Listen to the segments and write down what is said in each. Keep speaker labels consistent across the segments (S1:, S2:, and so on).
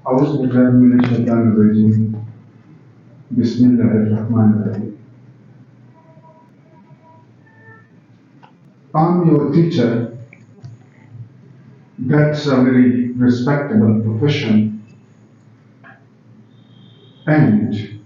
S1: أعوذ بالله من الشيطان الرجيم. بسم الله الرحمن الرحيم. I'm your teacher. That's a very respectable profession. And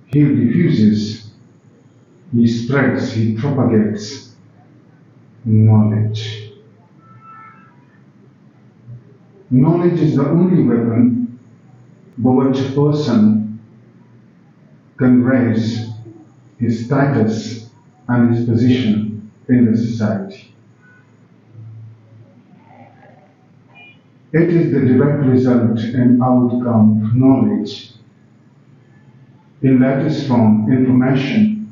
S1: he diffuses, he spreads, he propagates knowledge. Knowledge is the only weapon by which a person can raise his status and his position in the society. It is the direct result and outcome of knowledge in that is from information,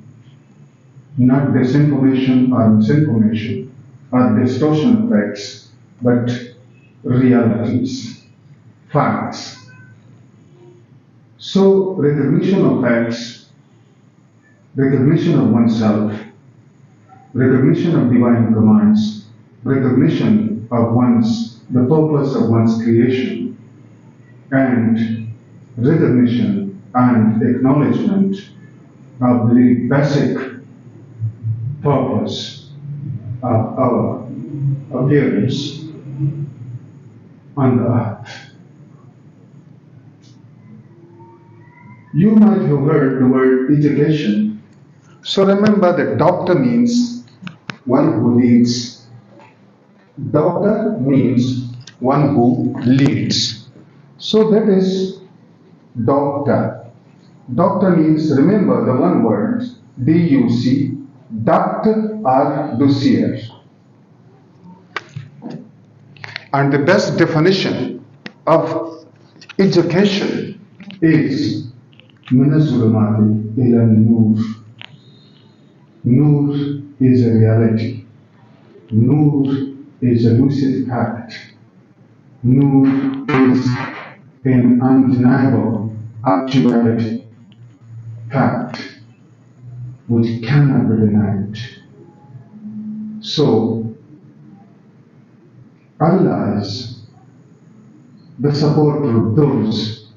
S1: not disinformation or misinformation or distortion effects, but realities, facts. So recognition of facts, recognition of oneself, recognition of divine commands, recognition of the purpose of one's creation, and recognition and acknowledgement of the basic purpose of our appearance on the earth. You might have heard the word education. So remember that doctor means one who leads. Doctor means one who leads. So that is doctor. Doctor means, remember the one word, D-U-C, doctor or dossier. And the best definition of education is من الظلمات إلى النور. Nur is a reality. Nur is a lucid fact. Nur is an undeniable actuality, fact, which cannot be denied. So, Allah is the supporter of those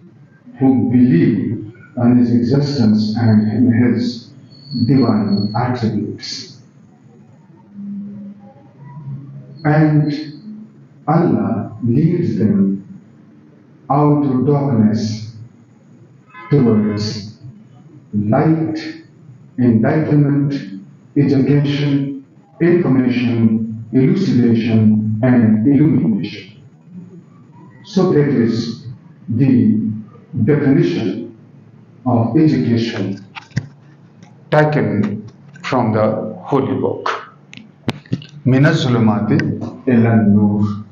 S1: who believe on His existence and in His divine attributes. And Allah leads them out of darkness towards light, enlightenment, education, information, elucidation, and illumination. So that is the definition of education taken from the Holy Book. من الظلمات إلى النور.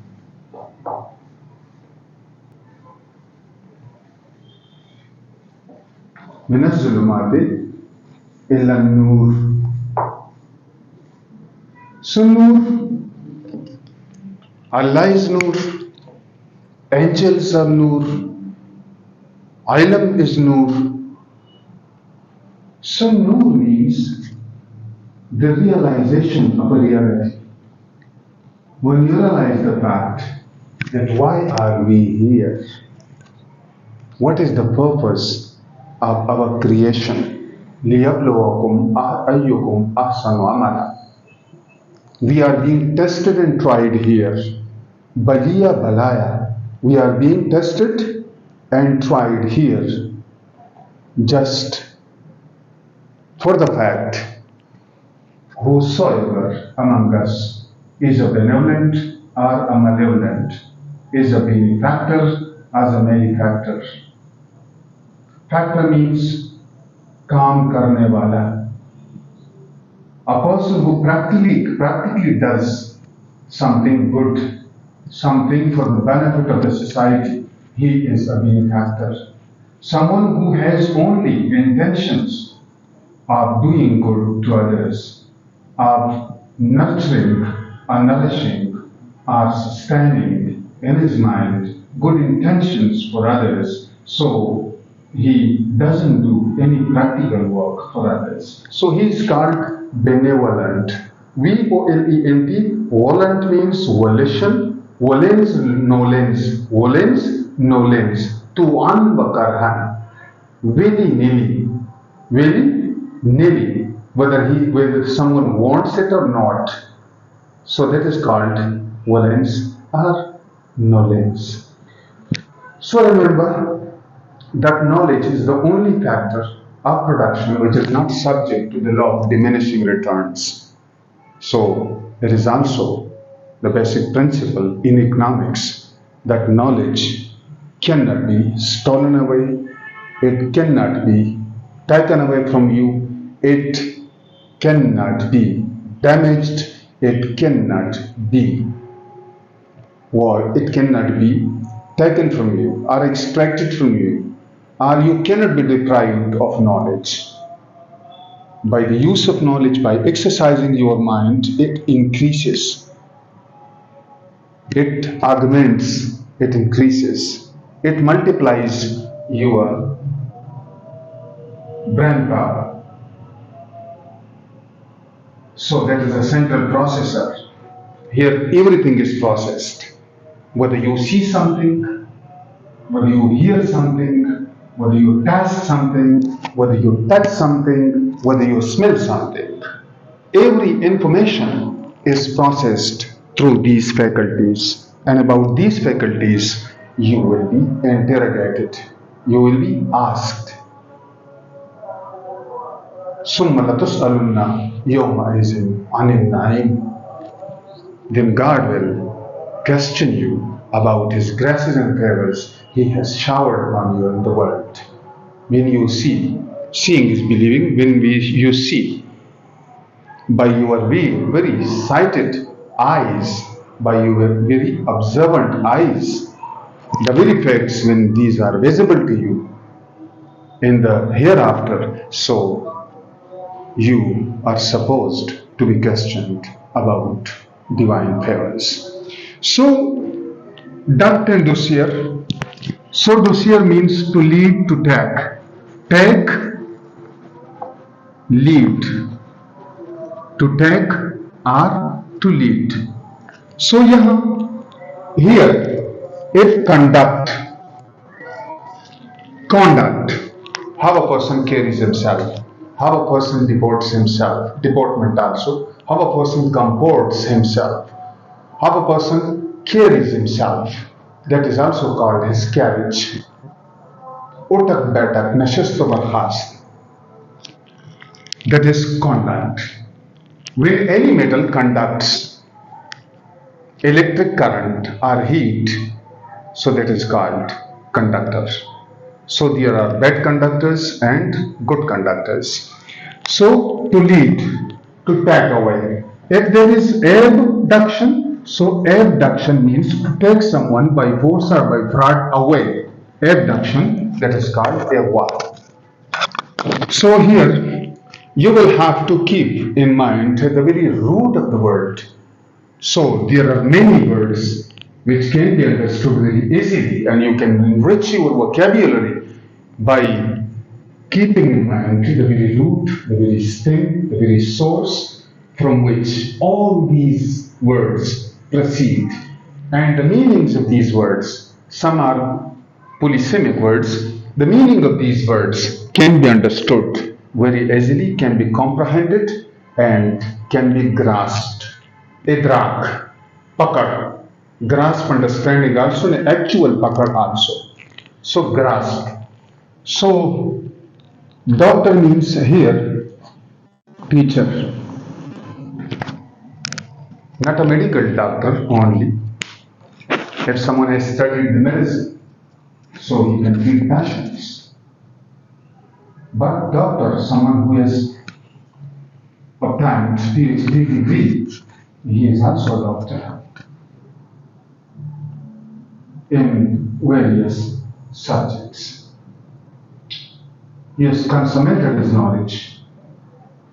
S1: من الظلمات إلى النور. So Nur, Allah is Nur, angels are Nur, Ilm is Nur. So Nur means the realization of a reality. When you realize the fact that why are we here? What is the purpose of our creation? لِيَبْلُوَكُمْ أَيُّكُمْ أَحْسَنُ عَمَلًا. We are being tested and tried here. Baliya balaya. We are being tested and tried here just for the fact whosoever among us is a benevolent or a malevolent, is a benefactor or a malefactor. Factor means काम करने वाला. A person who practically does something good, something for the benefit of the society, he is a benefactor. Someone who has only intentions of doing good to others, of nurturing or nourishing or sustaining in his mind good intentions for others, so he doesn't do any practical work for others. So he is called benevolent. V-O-L-E-N-T. Volent means volition. Volens, nolens. Volens knowledge tuan bakarhan willy nilly, whether someone wants it or not. So that is called valence or knowledge. So remember that knowledge is the only factor of production which is not subject to the law of diminishing returns. So it is also the basic principle in economics that knowledge cannot be stolen away, it cannot be taken away from you, it cannot be damaged, it cannot be or it cannot be taken from you or extracted from you, or you cannot be deprived of knowledge. By the use of knowledge, by exercising your mind, it increases, it augments, it increases, it multiplies your brain power. So that is a central processor. Here everything is processed. Whether you see something, whether you hear something, whether you taste something, whether you touch something, whether you smell something, every information is processed through these faculties. And about these faculties, you will be interrogated, you will be asked. ثم لتسألن يومئذ عن النعيم. Then God will question you about His graces and favors He has showered upon you in the world. When you see, seeing is believing, you see by your very sighted eyes, by your very observant eyes, the very facts when these are visible to you in the hereafter, so you are supposed to be questioned about divine favors. So, duct and dossier. So, dossier means to lead, to take. Take, lead. To take or to lead. So, here, if conduct, how a person carries himself, how a person deports himself, deportment also, how a person comports himself, how a person carries himself, that is also called his carriage. Utak batak nashasto barkhast, that is conduct. When any metal conducts electric current or heat, so that is called conductor. So there are bad conductors and good conductors. So to lead, to take away. If there is abduction, so abduction means to take someone by force or by fraud away. Abduction, that is called a war. So here you will have to keep in mind the very root of the word. So there are many words which can be understood very easily, and you can enrich your vocabulary by keeping in mind the very root, the very stem, the very source from which all these words proceed. And the meanings of these words, some are polysemic words, the meaning of these words can be understood very easily, can be comprehended, and can be grasped. Idrak, pakad, grasp understanding also, and actual pakad also. So grasp. So doctor means here teacher, not a medical doctor only. If someone has studied the medicine, so he can treat patients. But doctor, someone who has obtained PhD degree, he is also a doctor in various subjects. He has consummated his knowledge.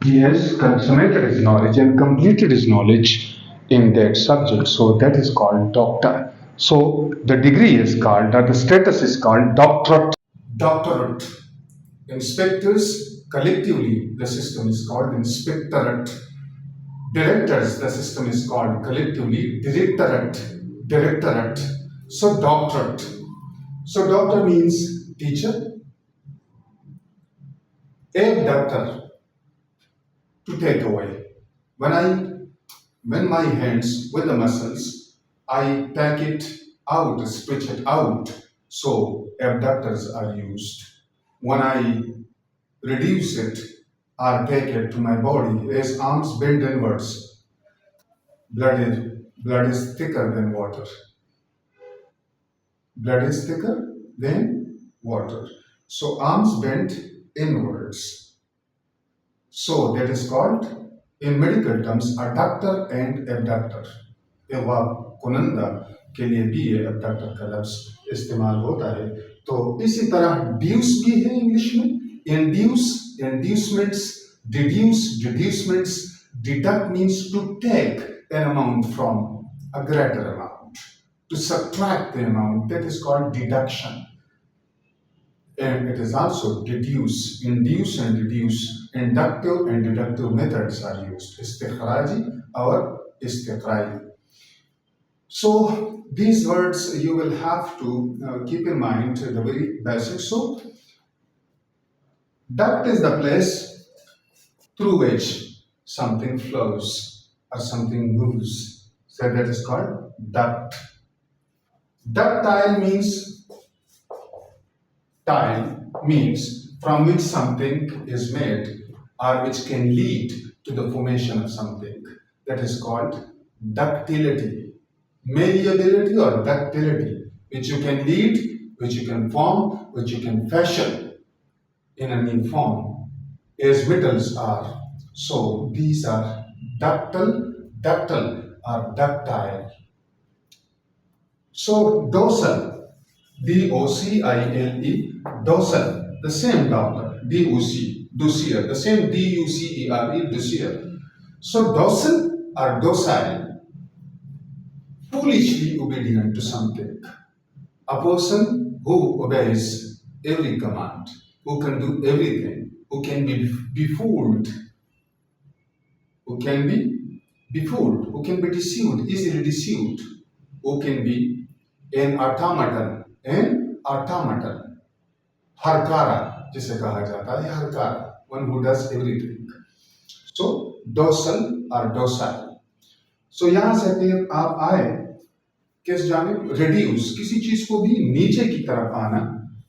S1: He has consummated his knowledge and completed his knowledge in that subject. So that is called doctor. So the degree is called, or the status is called doctorate. Doctorate. Inspectors, collectively, the system is called inspectorate. Directors, the system is called collectively directorate. So doctorate. So doctor means teacher, abductor, to take away. When I when my hands with the muscles, I take it out, stretch it out. So abductors are used. When I reduce it or take it to my body, as arms bend inwards, blood is thicker than water. Blood is thicker than water. So arms bent inwards. So that is called, in medical terms, adductor and abductor. एवा कुनंदा के लिए भी ये abductor का लफ्ज इस्तेमाल होता है. तो इसी तरह ड्यूस भी है इंग्लिश में. Induce, inducements, deducements. Deduct means to take an amount from a greater amount. To subtract the amount, that is called deduction. And it is also deduce, induce and deduce. Inductive and deductive methods are used. Istikhraji or istiqrai. So these words you will have to keep in mind, the very basics. So duct is the place through which something flows or something moves. So that is called duct. Ductile means, tile means from which something is made or which can lead to the formation of something. That is called ductility. Malleability or ductility, which you can lead, which you can form, which you can fashion in a new form, as metals are. So these are ductile or ductile. So dorsal, D-O-C-I-L-E, dorsal, the same doctor, D-O-C, dossier, the same D-U-C-E-R-E, dossier. So dorsal or docile, foolishly obedient to something. A person who obeys every command, who can do everything, who can be befooled, who can be befooled, who can be deceived, easily deceived, who can be an automaton, harkara, जिसे कहा जाता है harkara, one who does everything. So dorsal or docile. So यहाँ से फिर आप आए किस जानिब, reduce, किसी चीज को भी नीचे की तरफ आना,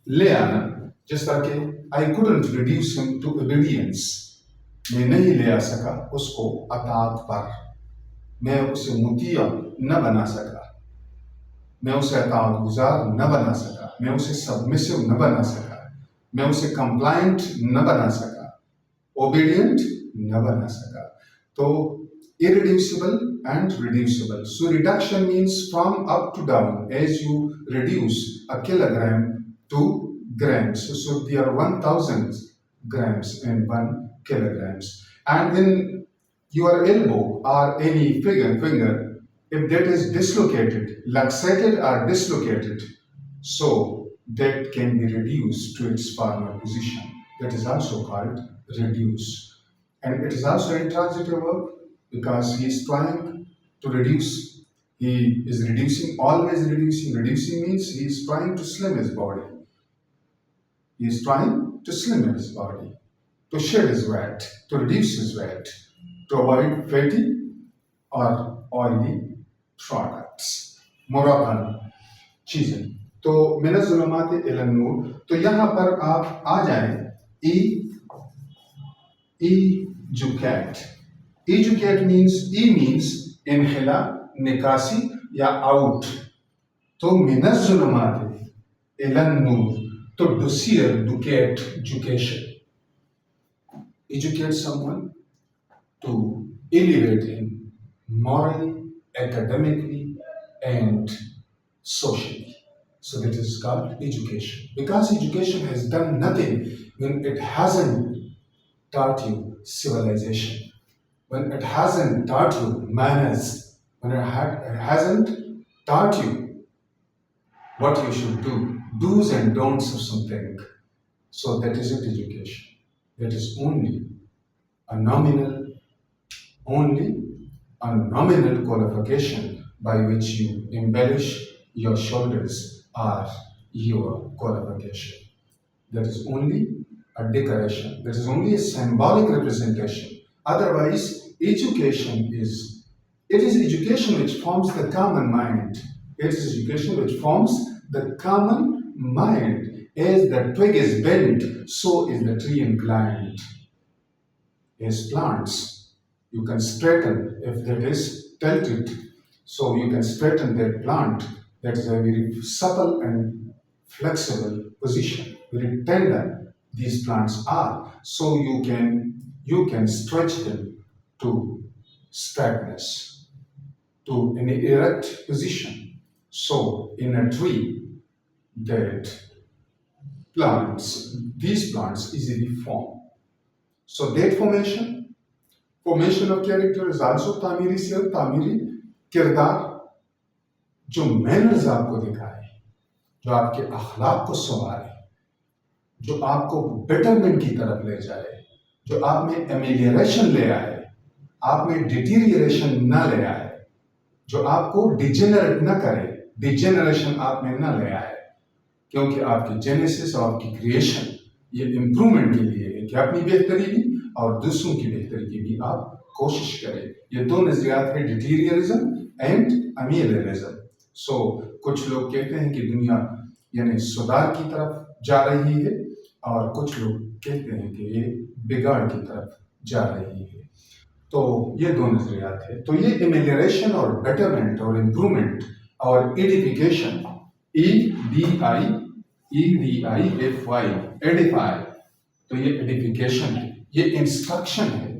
S1: ले आना. जिस तरह के I couldn't reduce him to obedience, मैं नहीं ले आ सका उसको अताअत पर, मैं उसे मुतिया न बना सका, मैं उसे अताअत गुजार न बना सका, मैं उसे सबमिसिव न बना सका, मैं उसे कंप्लायंट न बना सका, ओबीडियंट न बना सका. तो irreducible and reducible. So reduction means from up to down, as you reduce a kilogram to grams. So there are 1000 grams in 1 kilograms. And when your elbow or any finger, if that is dislocated, luxated or dislocated, so that can be reduced to its former position. That is also called reduce. And it is also intransitive verb because he is trying to reduce. He is reducing, always reducing. Reducing means he is trying to slim his body. He is trying to slim his body, to shed his weight, to reduce his weight, to avoid fatty or oily products. Moroccan चीजें. तो मिनज़ ज़ुलुमात Elon नूर. तो यहाँ पर आप आ जाएं educate. Educate means, E means inhala, nikasi या out. तो मिनज़ ज़ुलुमात Elon नूर. तो dossier, ducat, education. Educate someone to elevate him morally, academically, and socially. So that is called education. Because education has done nothing when it hasn't taught you civilization, when it hasn't taught you manners, when it hasn't taught you what you should do, do's and don'ts of something. So that isn't education. That is only a nominal qualification by which you embellish your shoulders or
S2: your qualification. That is only a decoration. That is only a symbolic representation. Otherwise, education is education which forms the common mind. It is education which forms the common mind. As the twig is bent, so is the tree inclined. As plants, you can straighten if that is tilted. So you can straighten that plant. That is a very supple and flexible position, very tender these plants are. So you can stretch them to straightness, to an erect position. So in a tree, that these plants easily form. So that formation of character is also तामीरी से तामीरी किरदार जो manners आपको दिखाए, जो आपके अखलाक को संवारे, जो आपको बेटरमेंट की तरफ ले जाए, जो आप में एमेलियरेशन ले आए, आप में डिटीरियरेशन न ले आए, जो आपको डिजेनरेट न करे, डिजेनरेशन आप में न ले आए, क्योंकि आपकी जेनेसिस और आपकी क्रिएशन ये इम्प्रूवमेंट के लिए है कि अपनी बेहतरी भी और दूसरों की बेहतरी की भी आप कोशिश करें. ये दो नजरियात है, डिटीरियरिज्म एंड अमेलियरिज्म. सो कुछ लोग कहते हैं कि दुनिया यानी सुधार की तरफ जा रही है और कुछ लोग कहते हैं कि ये बिगाड़ की तरफ जा रही है. तो ये दो नजरियात है. तो ये एमेलियरेशन और बेटरमेंट और इम्प्रूवमेंट और एडिफिकेशन, EDIFY, एडिफाई, तो ये एडिफिकेशन है, ये इंस्ट्रक्शन है.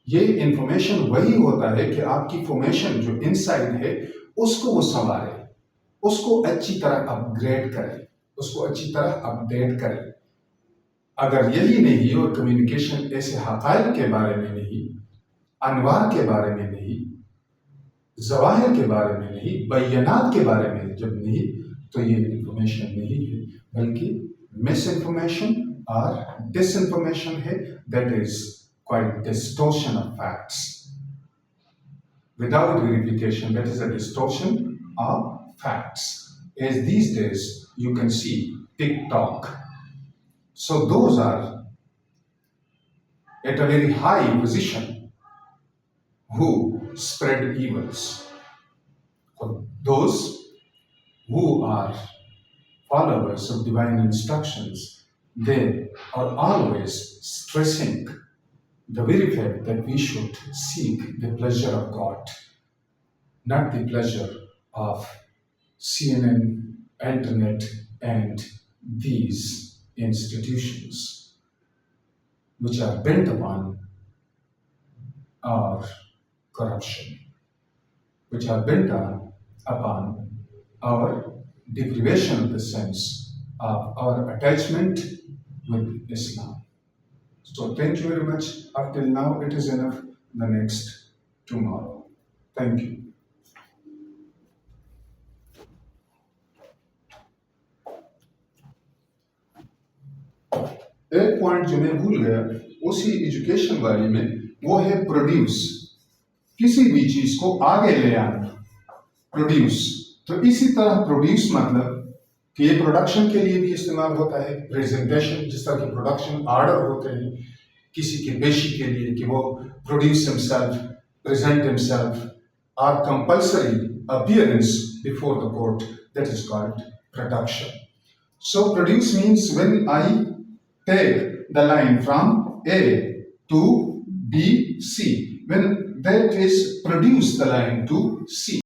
S2: ये इंफॉर्मेशन वही होता है कि आपकी फॉर्मेशन जो इनसाइड है उसको वो संवारे, उसको अच्छी तरह अपग्रेड करे, उसको अच्छी तरह अपडेट करे. अगर यही नहीं और कम्युनिकेशन ऐसे हकायक के बारे में नहीं, अनवार के बारे में नहीं, जवाहिर के बारे में नहीं, बयानात के बारे में जब नहीं, तो ये इंफॉर्मेशन नहीं है, बल्कि मिस इंफॉर्मेशन और डिसइंफॉर्मेशन है. That is quite distortion of facts. Without verification, that is a distortion of facts. As these days, you can see TikTok. So those are at a very high position who spread evils. For those who are followers of divine instructions, they are always stressing the very fact that we should seek the pleasure of God, not the pleasure of CNN, internet, and these institutions which are bent upon our corruption, which are bent upon our deprivation of the sense of our attachment with Islam. So thank you very much. Up till now, it is enough. The next tomorrow. Thank you. एक point जो मैं भूल गया उसी education वाली में, वो है प्रोड्यूस. किसी भी चीज को आगे ले आना, प्रोड्यूस. तो इसी तरह प्रोड्यूस मतलब कि ये प्रोडक्शन के लिए भी इस्तेमाल होता है. प्रेजेंटेशन, जिस तरह के प्रोडक्शन ऑर्डर होते हैं किसी के पेशी के लिए कि वो प्रोड्यूस हिमसेल्फ, प्रेजेंट हिमसेल्फ, और compulsory appearance before the court, that is called production. So produce means when I take the line from A to B, C, when that is produce the line to C.